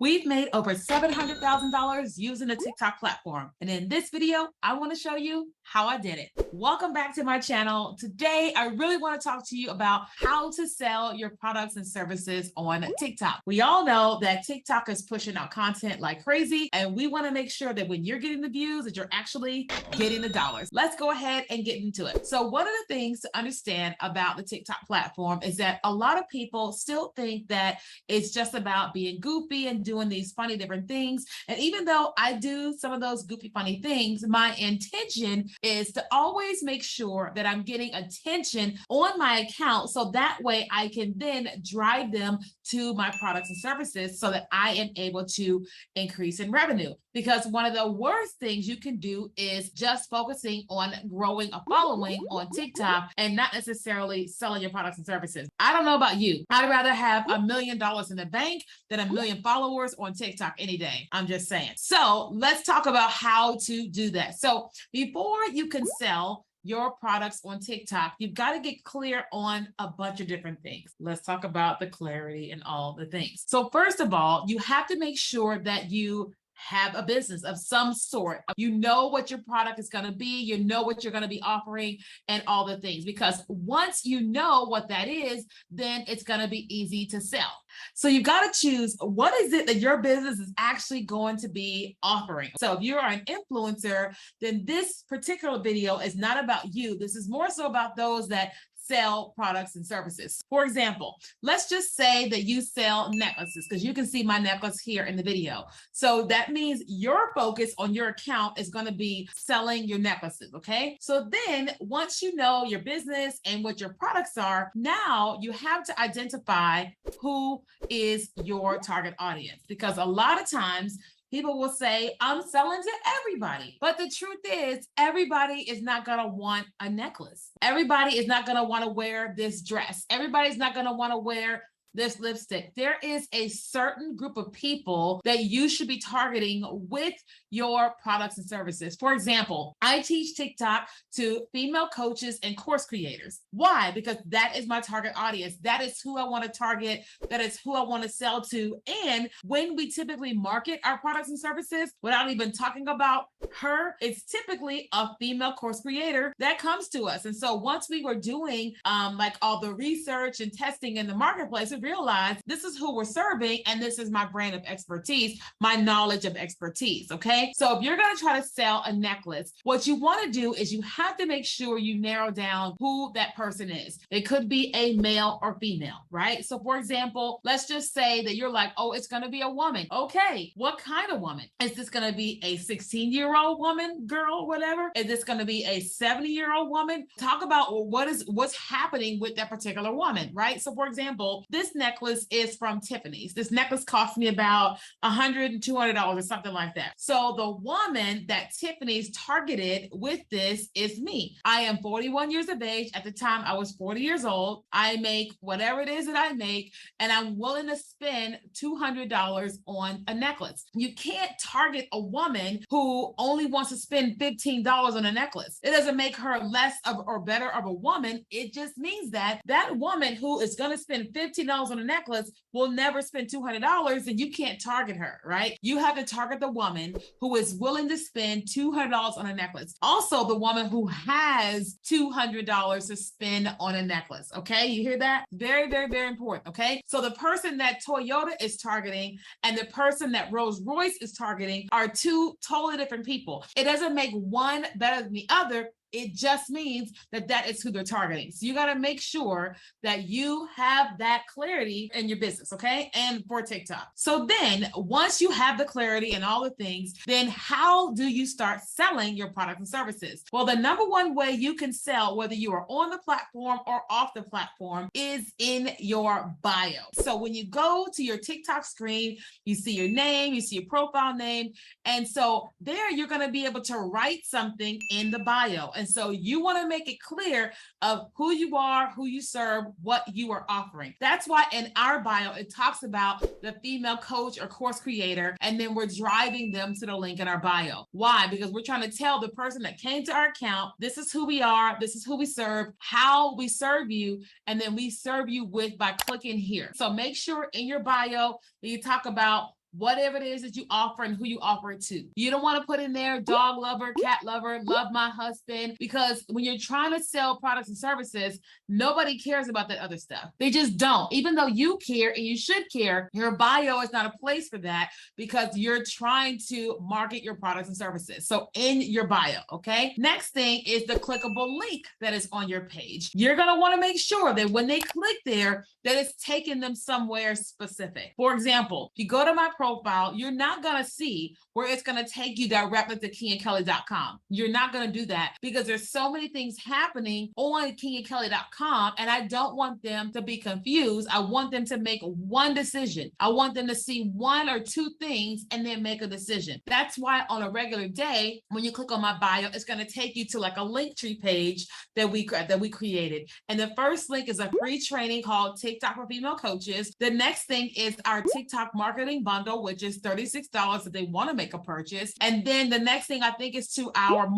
We've made over $700,000 using the TikTok platform. And in this video, I want to show you how I did it. Welcome back to my channel. Today, I really want to talk to you about how to sell your products and services on TikTok. We all know that TikTok is pushing out content like crazy, and we want to make sure that when you're getting the views, that you're actually getting the dollars. Let's go ahead and get into it. So one of the things to understand about the TikTok platform is that a lot of people still think that it's just about being goofy and doing these funny different things. And even though I do some of those goofy, funny things, my intention is to always make sure that I'm getting attention on my account so that way I can then drive them to my products and services so that I am able to increase in revenue. Because one of the worst things you can do is just focusing on growing a following on TikTok and not necessarily selling your products and services. I don't know about you. I'd rather have $1 million in the bank than 1 million followers on TikTok any day. I'm just saying. So let's talk about how to do that. So before you can sell your products on TikTok, you've got to get clear on a bunch of different things. Let's talk about the clarity and all the things. So first of all, you have to make sure that you have a business of some sort. You know what your product is going to be, you know what you're going to be offering and all the things, because once you know what that is, then it's going to be easy to sell. So you got to choose what is it that your business is actually going to be offering. So if you are an influencer, then this particular video is not about you. This is more so about those that sell products and services. For example, let's just say that you sell necklaces, because you can see my necklace here in the video. So that means your focus on your account is going to be selling your necklaces, okay? So then once you know your business and what your products are, now you have to identify who is your target audience, because a lot of times people will say, I'm selling to everybody. But the truth is, everybody is not going to want a necklace. Everybody is not going to want to wear this dress. Everybody's not going to want to wear this lipstick. There is a certain group of people that you should be targeting with your products and services. For example, I teach TikTok to female coaches and course creators. Why? Because that is my target audience. That is who I want to target. That is who I want to sell to. And when we typically market our products and services, without even talking about her, it's typically a female course creator that comes to us. And so once we were doing like all the research and testing in the marketplace, we realized this is who we're serving and this is my brand of expertise, my knowledge of expertise, okay? So if you're going to try to sell a necklace, what you want to do is you have to make sure you narrow down who that person is. It could be a male or female, right? So for example, let's just say that you're like, oh, it's going to be a woman. Okay, what kind of woman? Is this going to be a 16-year-old woman, girl, whatever? Is this going to be a 70-year-old woman? Talk about what's happening with that particular woman, right? So for example, this necklace is from Tiffany's. This necklace cost me about $100 and $200 or something like that. So the woman that Tiffany's targeted with this is me. I am 41 years of age. At the time, I was 40 years old. I make whatever it is that I make, and I'm willing to spend $200 on a necklace. You can't target a woman who only wants to spend $15 on a necklace. It doesn't make her less of or better of a woman. It just means that that woman who is going to spend $15 on a necklace will never spend $200, and you can't target her, right? You have to target the woman who is willing to spend $200 on a necklace. Also, the woman who has $200 to spend on a necklace, okay? You hear that? Very, very, very important, okay? So the person that Toyota is targeting and the person that Rolls-Royce is targeting are two totally different people. It doesn't make one better than the other. It just means that that is who they're targeting. So you got to make sure that you have that clarity in your business, okay? And for TikTok. So then once you have the clarity and all the things, then how do you start selling your products and services? Well, the number one way you can sell, whether you are on the platform or off the platform, is in your bio. So when you go to your TikTok screen, you see your name, you see your profile name. And so there you're going to be able to write something in the bio. And so you want to make it clear of who you are, who you serve, what you are offering. That's why in our bio, it talks about the female coach or course creator, and then we're driving them to the link in our bio. Why? Because we're trying to tell the person that came to our account, this is who we are, this is who we serve, how we serve you, and then we serve you with by clicking here. So make sure in your bio that you talk about whatever it is that you offer and who you offer it to. You don't want to put in there dog lover, cat lover, love my husband, because when you're trying to sell products and services, nobody cares about that other stuff. They just don't. Even though you care and you should care, your bio is not a place for that because you're trying to market your products and services. So in your bio, okay? Next thing is the clickable link that is on your page. You're going to want to make sure that when they click there, that it's taking them somewhere specific. For example, if you go to my profile, you're not going to see where it's going to take you directly to KeenyaKelly.com. You're not going to do that because there's so many things happening on KeenyaKelly.com, and I don't want them to be confused. I want them to make one decision. I want them to see one or two things and then make a decision. That's why on a regular day, when you click on my bio, it's going to take you to like a Linktree page that we created. And the first link is a free training called TikTok for Female Coaches. The next thing is our TikTok marketing bundle, which is $36 if they want to make a purchase. And then the next thing I think is to our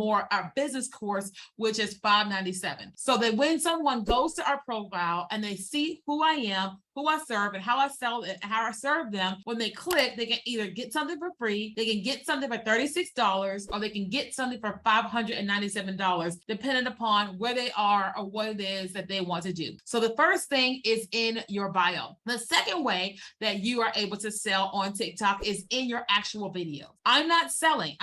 business course, which is $597. So that when someone goes to our profile and they see who I am, who I serve, and how I sell it, how I serve them, when they click, they can either get something for free, they can get something for $36, or they can get something for $597, depending upon where they are or what it is that they want to do. So the first thing is in your bio. The second way that you are able to sell on TikTok is in your actual video. I'm not saying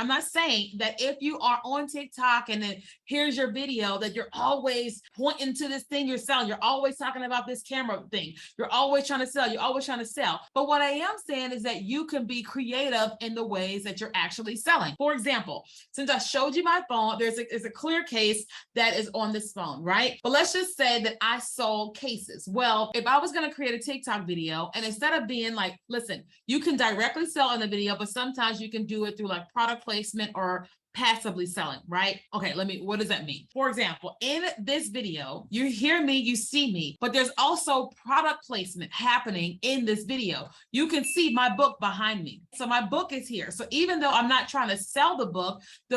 that if you are on TikTok and then here's your video, that you're always pointing to this thing you're selling. You're always talking about this camera thing. You're always trying to sell. You're always trying to sell. But what I am saying is that you can be creative in the ways that you're actually selling. For example, since I showed you my phone, there's a clear case that is on this phone, right? But let's just say that I sold cases. Well, if I was going to create a TikTok video, and instead of being like, listen, you can directly sell in the video, but sometimes you can do it through like product placement or passively selling, right? Okay, what does that mean? For example, in this video, you hear me, you see me, but there's also product placement happening in this video. You can see my book behind me. So my book is here. So even though I'm not trying to sell the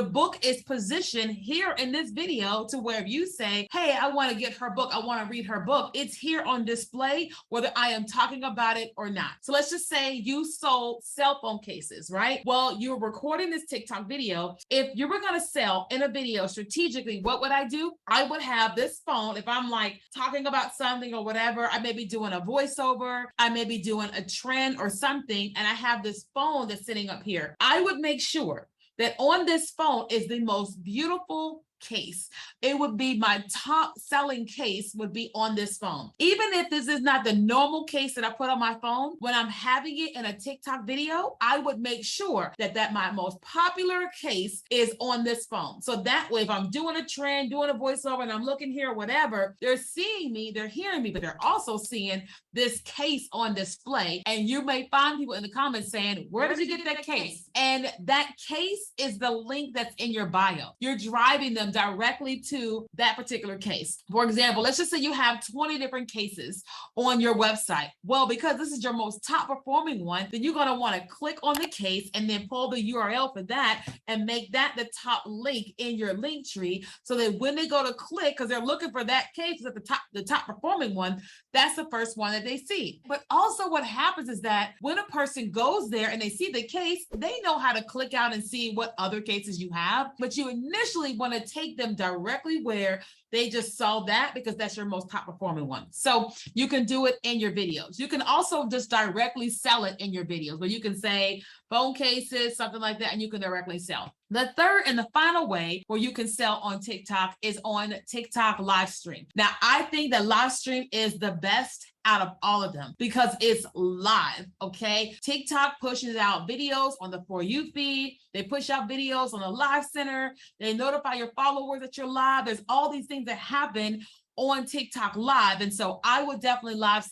book is positioned here in this video to where if you say, hey, I want to get her book, I want to read her book, it's here on display, whether I am talking about it or not. So let's just say you sold cell phone cases, right? Well, you're recording this TikTok video. If you were going to sell in a video strategically, what would I do? I would have this phone. If I'm like talking about something or whatever, I may be doing a voiceover, I may be doing a trend or something, and I have this phone that's sitting up here. I would make sure that on this phone is the most beautiful case. It would be my top selling case would be on this phone. Even if this is not the normal case that I put on my phone, when I'm having it in a TikTok video, I would make sure that my most popular case is on this phone. So that way, if I'm doing a trend, doing a voiceover, and I'm looking here, whatever, they're seeing me, they're hearing me, but they're also seeing this case on display. And you may find people in the comments saying, where did you get that case? And that case is the link that's in your bio. You're driving them directly to that particular case. For example, let's just say you have 20 different cases on your website. Well, because this is your most top performing one, then you're going to want to click on the case and then pull the URL for that and make that the top link in your link tree so that when they go to click, because they're looking for that case at the top performing one, that's the first one that they see. But also what happens is that when a person goes there and they see the case, they know how to click out and see what other cases you have, but you initially want to take them directly where they just saw that because that's your most top performing one. So you can do it in your videos. You can also just directly sell it in your videos, where you can say phone cases, something like that, and you can directly sell. The third and the final way where you can sell on TikTok is on TikTok live stream. Now, I think that live stream is the best out of all of them because it's live, okay? TikTok pushes out videos on the For You feed. They push out videos on the Live Center. They notify your followers that you're live. There's all these things that happen on TikTok live. And so I would definitely live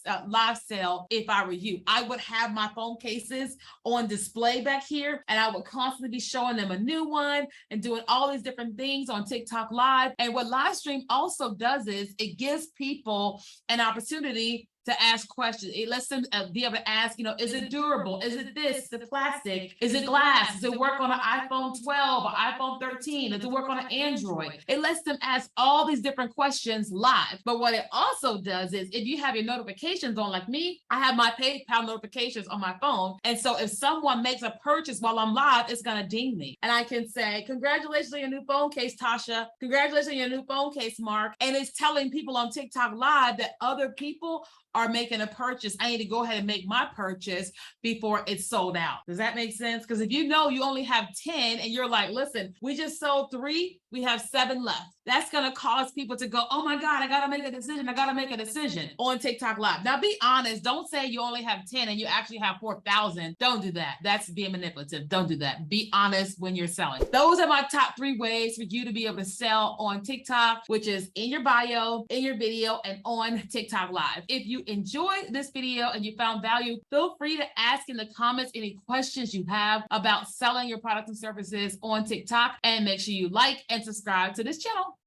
sell if I were you. I would have my phone cases on display back here, and I would constantly be showing them a new one and doing all these different things on TikTok live. And what live stream also does is it gives people an opportunity to ask questions. It lets them be able to ask, is it durable? Is it this? Is it plastic? Is it glass? Does it work on an iPhone 12 or iPhone 13? Does it work on an Android? It lets them ask all these different questions live. But what it also does is if you have your notifications on, like me, I have my PayPal notifications on my phone. And so if someone makes a purchase while I'm live, it's going to ding me. And I can say, congratulations on your new phone case, Tasha. Congratulations on your new phone case, Mark. And it's telling people on TikTok live that other people are making a purchase. I need to go ahead and make my purchase before it's sold out. Does that make sense? Because if you know you only have 10 and you're like, listen, we just sold 3, we have 7 left. That's going to cause people to go, oh my God, I got to make a decision. I got to make a decision on TikTok Live. Now be honest. Don't say you only have 10 and you actually have 4,000. Don't do that. That's being manipulative. Don't do that. Be honest when you're selling. Those are my top 3 ways for you to be able to sell on TikTok, which is in your bio, in your video, and on TikTok Live. If you enjoyed this video and you found value, feel free to ask in the comments any questions you have about selling your products and services on TikTok, and make sure you like and subscribe to this channel.